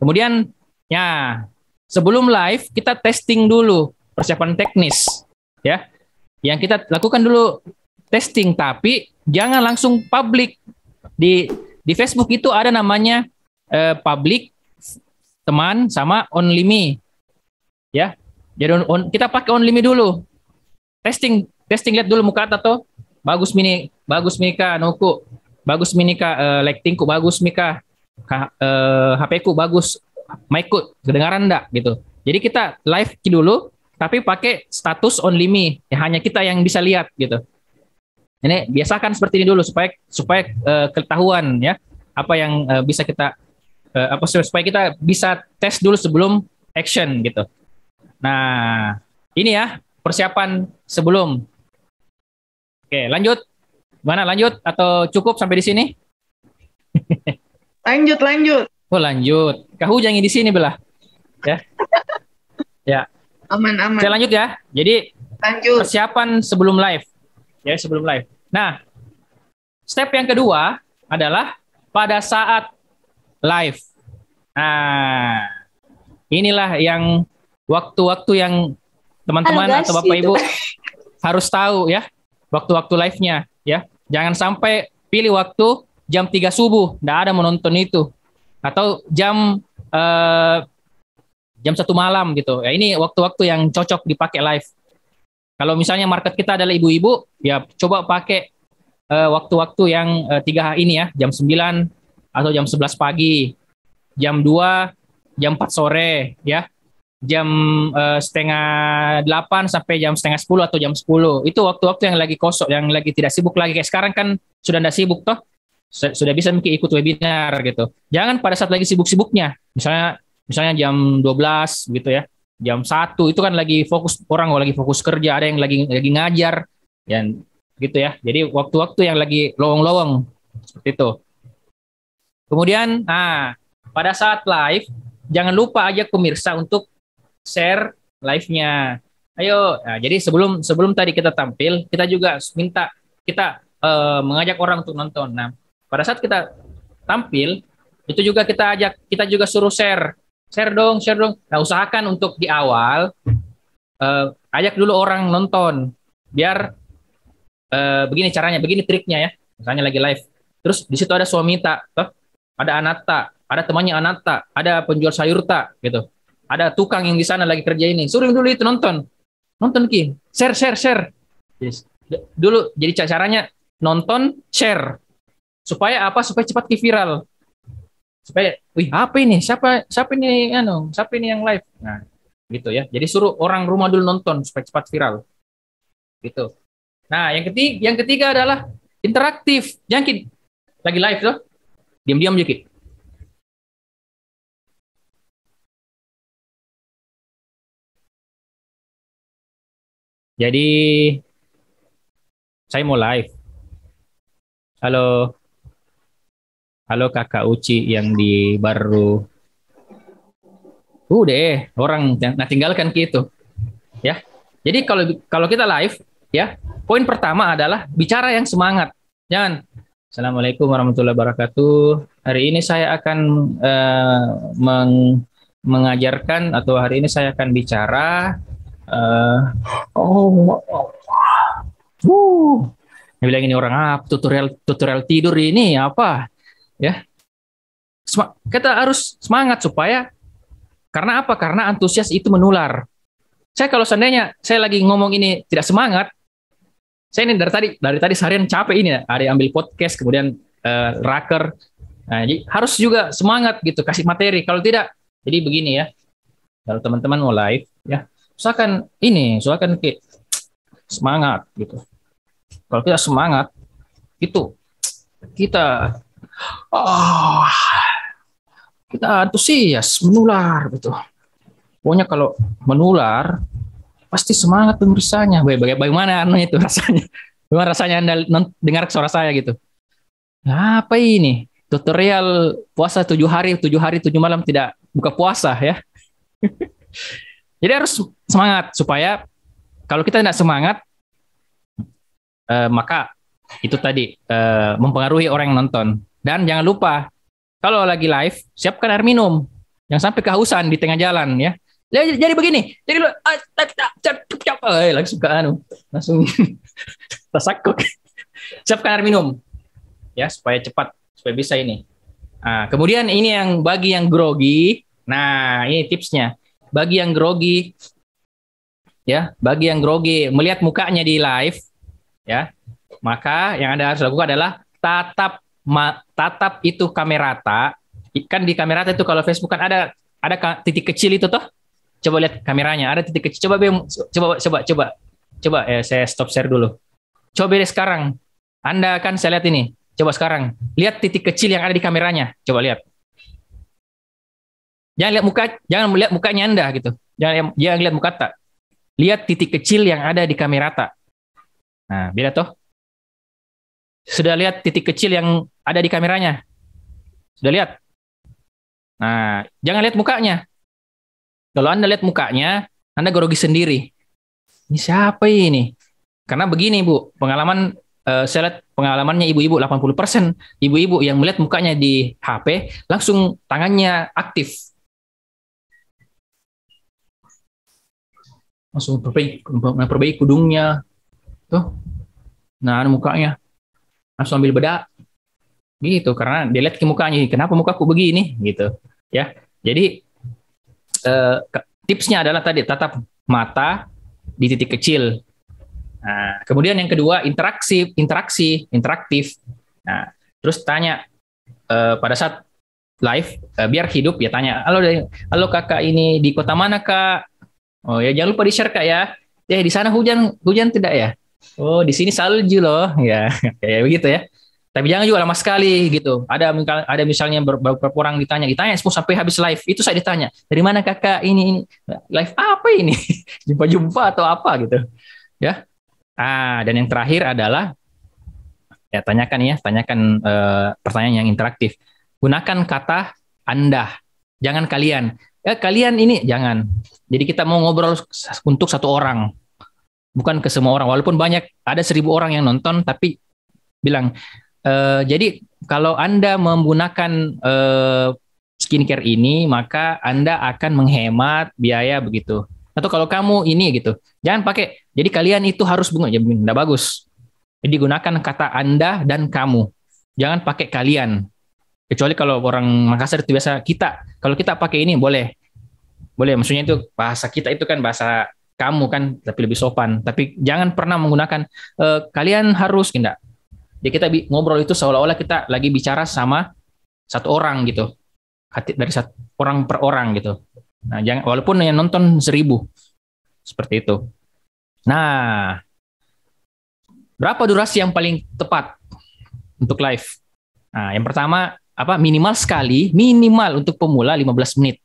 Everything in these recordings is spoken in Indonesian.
Kemudian, ya, sebelum live kita testing dulu persiapan teknis, ya. Yang kita lakukan dulu testing, tapi jangan langsung publik. Di Facebook itu ada namanya public, teman, sama only me, ya. Jadi kita pakai only me dulu. Testing lihat dulu muka tato. Bagus Mika Nuku. Bagus Minika lightingku bagus Mika. HP ku bagus. Mic-ku kedengaran enggak gitu. Jadi kita live dulu tapi pakai status only me. Ya, hanya kita yang bisa lihat gitu. Ini biasakan seperti ini dulu supaya ketahuan ya apa yang bisa kita supaya kita bisa tes dulu sebelum action gitu. Nah, ini ya persiapan sebelum. Oke, lanjut. Mana lanjut atau cukup sampai di sini? Lanjut. Oh, lanjut. Kau jangan di sini belah. Ya. Ya. Aman. Saya lanjut ya. Jadi lanjut. Persiapan sebelum live. Ya, sebelum live. Nah, step yang kedua adalah pada saat live. Nah, inilah yang waktu-waktu yang teman-teman atau Bapak Ibu harus tahu ya, waktu-waktu live-nya ya. Jangan sampai pilih waktu jam 3 subuh, nggak ada menonton itu. Atau jam 1 malam gitu. Ya, ini waktu-waktu yang cocok dipakai live. Kalau misalnya market kita adalah ibu-ibu, ya coba pakai waktu-waktu yang 3 ini ya, jam 9 atau jam 11 pagi, jam 2, jam 4 sore ya. Jam setengah 8 sampai jam setengah 10 atau jam 10. Itu waktu-waktu yang lagi kosong, yang lagi tidak sibuk lagi. Kayak sekarang kan sudah tidak sibuk toh. Sudah bisa mungkin ikut webinar gitu. Jangan pada saat lagi sibuk-sibuknya. Misalnya jam 12 gitu ya. Jam 1 itu kan lagi fokus orang lagi fokus kerja, ada yang lagi ngajar ya gitu ya. Jadi waktu-waktu yang lagi lowong-lowong seperti itu. Kemudian pada saat live jangan lupa ajak pemirsa untuk share live-nya. Ayo, nah, jadi sebelum tadi kita tampil, kita juga minta kita mengajak orang untuk nonton. Nah, pada saat kita tampil, itu juga kita juga suruh share dong. Nah, usahakan untuk di awal ajak dulu orang nonton, biar begini caranya, begini triknya ya. Misalnya lagi live, terus di situ ada suamita, ada anata, ada temannya anata, ada penjual sayur gitu. Ada tukang yang di sana lagi kerja ini. Suruh dulu itu nonton Ki. Share. Dulu jadi caranya nonton, share. Supaya apa? Supaya cepat viral. Supaya, wih apa ini? Siapa ini yang live? Nah, gitu ya. Jadi suruh orang rumah dulu nonton supaya cepat viral. Gitu. Nah, yang ketiga adalah interaktif. Jangan Ki, lagi live tuh. Diam-diam aja Ki. Jadi saya mau live. Halo Kakak Uci yang di baru. Deh, orang tinggalkan gitu. Ya. Jadi kalau kita live ya, poin pertama adalah bicara yang semangat. Jangan Assalamualaikum warahmatullahi wabarakatuh. Hari ini saya akan mengajarkan atau hari ini saya akan bicara dia bilang ini orang tutorial tidur ini apa ya, kita harus semangat supaya karena apa, karena antusias itu menular. Saya kalau seandainya saya lagi ngomong ini tidak semangat, saya ini dari tadi seharian capek ini ya, ada yang ambil podcast kemudian raker, nah, jadi harus juga semangat gitu, kasih materi. Kalau tidak, jadi begini ya, kalau teman-teman mau live ya, usahakan semangat gitu. Kalau kita semangat, itu kita antusias, menular gitu. Pokoknya kalau menular, pasti semangat pemirsanya. Bagaimana itu rasanya? Bagaimana rasanya Anda dengar suara saya gitu? Nah, apa ini? Tutorial puasa 7 hari 7 malam tidak buka puasa ya. Jadi harus semangat supaya kalau kita tidak semangat, maka itu tadi mempengaruhi orang yang nonton. Dan jangan lupa kalau lagi live siapkan air minum. Yang sampai kehausan di tengah jalan ya. Jadi begini. Jadi lu langsung ke anu, langsung tersakuk. Siapkan air minum ya supaya cepat supaya bisa ini. Nah, kemudian ini yang bagi yang grogi. Nah, ini tipsnya. Bagi yang grogi ya, bagi yang grogi melihat mukanya di live ya, maka yang Anda harus lakukan adalah tatap itu kamerata. Kan di kamerata itu kalau Facebook kan ada titik kecil itu toh. Coba lihat kameranya, ada titik kecil. Coba saya stop share dulu. Coba deh sekarang. Anda kan saya lihat ini. Coba sekarang lihat titik kecil yang ada di kameranya. Coba lihat. Jangan melihat mukanya Anda gitu. Jangan lihat muka tak. Lihat titik kecil yang ada di kamerata. Nah, beda toh? Sudah lihat titik kecil yang ada di kameranya? Sudah lihat? Nah, jangan lihat mukanya. Kalau Anda lihat mukanya, Anda grogi sendiri. Ini siapa ini? Karena begini, Bu, saya lihat pengalamannya ibu-ibu 80%. Ibu-ibu yang melihat mukanya di HP, langsung tangannya aktif. Langsung perbaiki kudungnya. Tuh. Nah, mukanya. Langsung ambil bedak. Gitu, karena dia lihat ke mukanya. Kenapa mukaku begini? Gitu. Ya. Jadi, tipsnya adalah tadi, tatap mata di titik kecil. Nah, kemudian yang kedua, interaktif. Nah, terus tanya pada saat live, biar hidup ya tanya, halo kakak ini di kota mana kak? Oh ya jangan lupa di share kak ya. Di sana hujan tidak ya? Oh di sini salju loh ya kayak begitu ya. Tapi jangan juga lama sekali gitu. Ada misalnya beberapa orang ditanya sampai habis live itu saya ditanya dari mana kakak ini live apa ini jumpa atau apa gitu ya. Dan yang terakhir adalah ya tanyakan pertanyaan yang interaktif. Gunakan kata Anda, jangan kalian. Kalian ini jangan. Jadi kita mau ngobrol untuk satu orang, bukan ke semua orang. Walaupun ada 1.000 orang yang nonton, tapi bilang. Jadi kalau Anda menggunakan skincare ini, maka Anda akan menghemat biaya begitu. Atau kalau kamu ini gitu, jangan pakai. Jadi kalian itu harus bunga, ya tidak bagus. Jadi gunakan kata Anda dan kamu. Jangan pakai kalian. Kecuali kalau orang Makassar itu biasa kita. Kalau kita pakai ini boleh. Boleh, maksudnya itu bahasa kita itu kan bahasa kamu kan, tapi lebih sopan. Tapi jangan pernah menggunakan kalian harus, tidak. Jadi kita ngobrol itu seolah-olah kita lagi bicara sama satu orang gitu. Dari satu orang per orang gitu. Nah, walaupun yang nonton 1.000. Seperti itu. Nah, berapa durasi yang paling tepat untuk live? Nah, yang pertama, minimal untuk pemula 15 menit.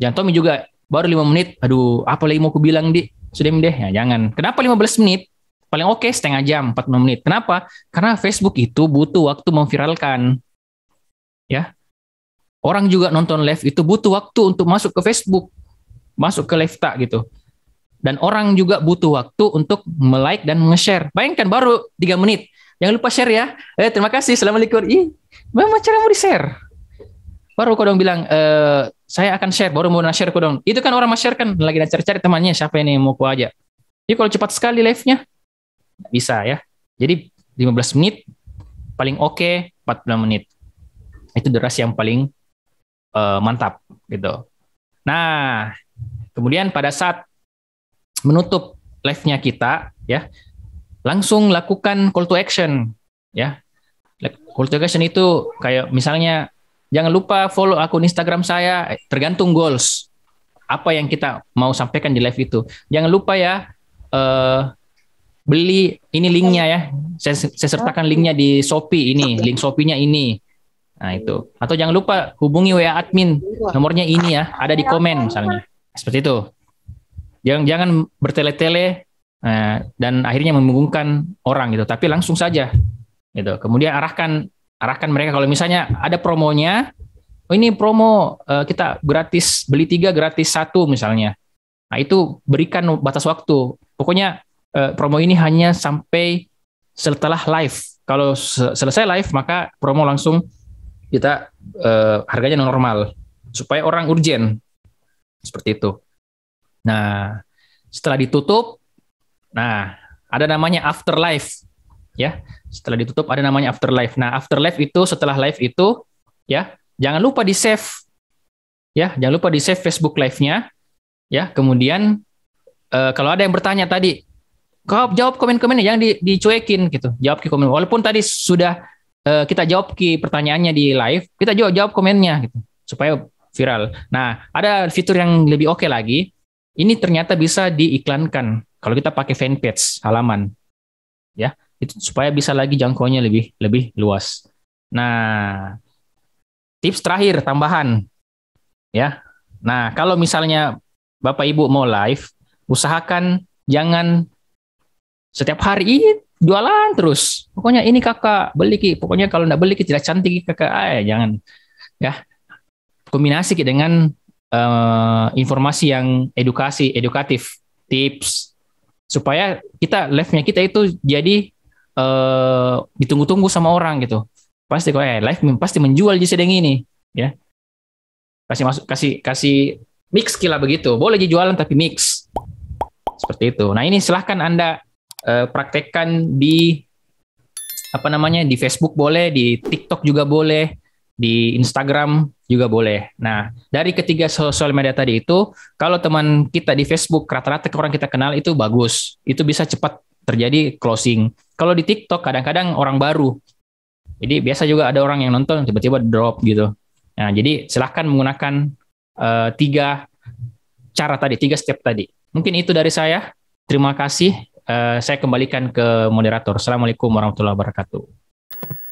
Jangan Tommy juga baru 5 menit. Aduh, apa lagi mau aku bilang sudah deh. Ya, jangan. Kenapa 15 menit? Paling oke setengah jam, 45 menit. Kenapa? Karena Facebook itu butuh waktu memviralkan. Ya. Orang juga nonton live itu butuh waktu untuk masuk ke Facebook. Masuk ke live tak gitu. Dan orang juga butuh waktu untuk like dan nge-share. Bayangkan baru 3 menit. Jangan lupa share ya. Terima kasih. Assalamualaikum. Bagaimana cara mau di-share? Baru kau dong bilang, saya akan share. Baru mau share kau dong. Itu kan orang mau share kan. Lagi cari-cari temannya. Siapa ini mau ku ajak. Jadi kalau cepat sekali live-nya, bisa ya. Jadi 15 menit, paling oke 14 menit. Itu durasi yang paling mantap gitu. Nah, kemudian pada saat menutup live-nya kita ya, langsung lakukan call to action ya. Call to action itu kayak misalnya jangan lupa follow akun Instagram saya, tergantung goals apa yang kita mau sampaikan di live itu. Jangan lupa ya beli ini linknya ya. Saya sertakan linknya di Shopee ini, link Shopee-nya ini. Nah itu. Atau jangan lupa hubungi WA admin, nomornya ini ya, ada di komen misalnya. Seperti itu. Jangan bertele-tele dan akhirnya membingungkan orang gitu. Tapi langsung saja gitu. Kemudian arahkan mereka kalau misalnya ada promonya. Oh ini promo kita gratis beli 3 gratis 1 misalnya. Nah itu berikan batas waktu. Pokoknya promo ini hanya sampai setelah live. Kalau selesai live maka promo langsung kita harganya normal supaya orang urgent seperti itu. Nah, setelah ditutup, nah ada namanya afterlife ya. Setelah ditutup ada namanya afterlife. Nah, afterlife itu setelah live itu ya, jangan lupa di save ya, jangan lupa di save Facebook live-nya ya. Kemudian kalau ada yang bertanya tadi, kau jawab komen-komennya, jangan dicuekin gitu. Jawab ke komen. Walaupun tadi sudah kita jawab ke pertanyaannya di live, kita jawab komennya gitu supaya viral. Nah, ada fitur yang lebih oke lagi. Ini ternyata bisa diiklankan kalau kita pakai fanpage halaman, ya. Itu supaya bisa lagi jangkauannya lebih lebih luas. Nah, tips terakhir tambahan, ya. Nah, kalau misalnya Bapak Ibu mau live, usahakan jangan setiap hari jualan terus. Pokoknya ini kakak beli ki. Pokoknya kalau nggak beli ki tidak cantik kakak. Jangan ya. Kombinasi ki dengan informasi yang edukatif, tips supaya kita live-nya kita itu jadi ditunggu-tunggu sama orang gitu. Pasti kok live pasti menjual di sedang ini ya. Kasih masuk kasih mix kila begitu. Boleh jualan tapi mix. Seperti itu. Nah, ini silahkan Anda praktekkan di apa namanya, di Facebook boleh, di TikTok juga boleh, di Instagram juga boleh. Nah, dari ketiga sosial media tadi itu, kalau teman kita di Facebook rata-rata orang kita kenal itu bagus, itu bisa cepat terjadi closing. Kalau di TikTok kadang-kadang orang baru, jadi biasa juga ada orang yang nonton tiba-tiba drop gitu. Nah, jadi silahkan menggunakan tiga cara tadi, tiga step tadi. Mungkin itu dari saya. Terima kasih. Saya kembalikan ke moderator. Assalamualaikum warahmatullahi wabarakatuh.